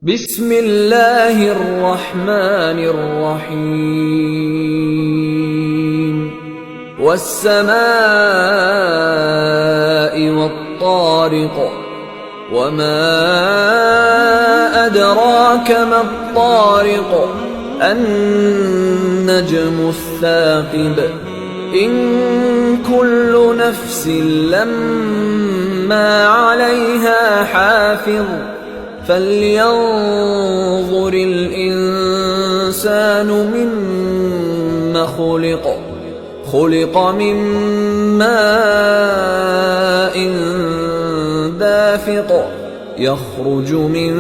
بسم الله الرحمن الرحيم والسماء والطارق وما أدراك ما الطارق النجم الثاقب إن كل نفس لما عليها حافظ فلينظر الإنسان مما خلق من ماء دافق يخرج من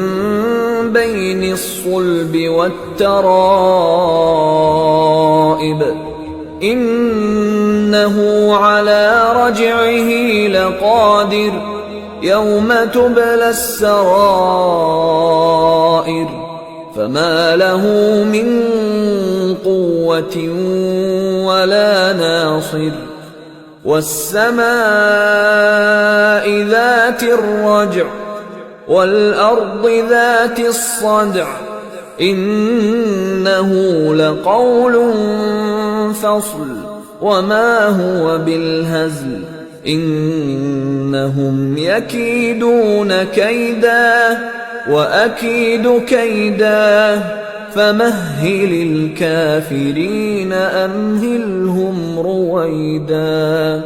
بين الصلب والترائب إنه على رجعه لقادر يوم تبلى السرائر فما له من قوة ولا ناصر والسماء ذات الرجع والأرض ذات الصدع إنه لقول فصل وما هو بالهزل إنهم يكيدون كيدا وأكيد كيدا فمهل الكافرين أمهلهم رويدا.